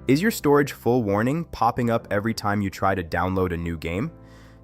Is your storage full warning popping up every time you try to download a new game?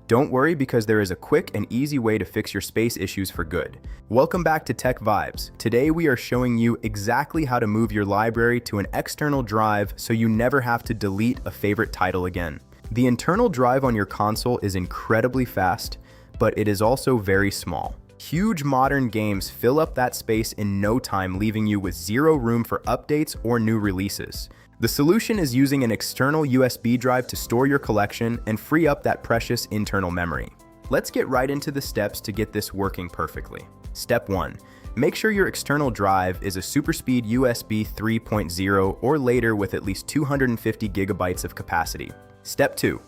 Don't worry, because there is a quick and easy way to fix your space issues for good. Welcome back to TechVibes. Today we are showing you exactly how to move your library to an external drive so you never have to delete a favorite title again. The internal drive on your console is incredibly fast, but it is also very small. Huge modern games fill up that space in no time, leaving you with zero room for updates or new releases. The solution is using an external USB drive to store your collection and free up that precious internal memory. Let's get right into the steps to get this working perfectly. Step 1. Make sure your external drive is a super-speed USB 3.0 or later with at least 250 gigabytes of capacity. Step 2.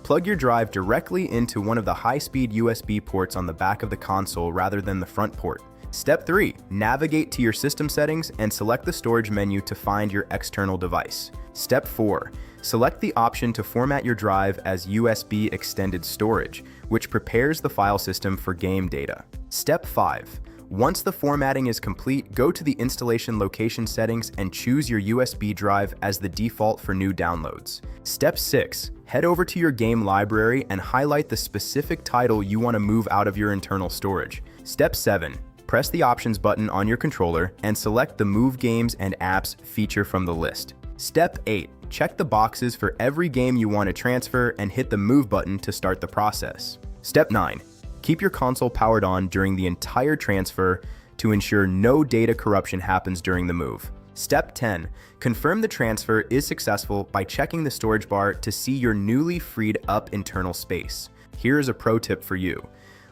Plug your drive directly into one of the high-speed USB ports on the back of the console rather than the front port. Step 3. Navigate to your system settings and select the storage menu to find your external device. Step 4. Select the option to format your drive as USB extended storage, which prepares the file system for game data. Step 5. Once the formatting is complete, go to the installation location settings and choose your USB drive as the default for new downloads. Step 6. Head over to your game library and highlight the specific title you want to move out of your internal storage. Step 7. Press the Options button on your controller and select the Move Games and Apps feature from the list. Step 8. Check the boxes for every game you want to transfer and hit the Move button to start the process. Step 9. Keep your console powered on during the entire transfer to ensure no data corruption happens during the move. Step 10. Confirm the transfer is successful by checking the storage bar to see your newly freed up internal space. Here is a pro tip for you.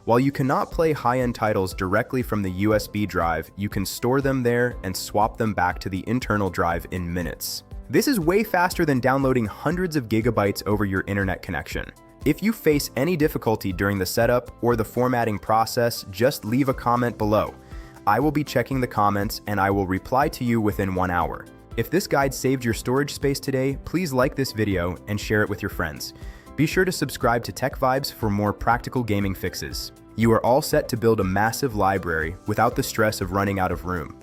While you cannot play high-end titles directly from the USB drive, you can store them there and swap them back to the internal drive in minutes. This is way faster than downloading hundreds of gigabytes over your internet connection. If you face any difficulty during the setup or the formatting process, just leave a comment below. I will be checking the comments and I will reply to you within 1 hour. If this guide saved your storage space today, please like this video and share it with your friends. Be sure to subscribe to TechVibes for more practical gaming fixes. You are all set to build a massive library without the stress of running out of room.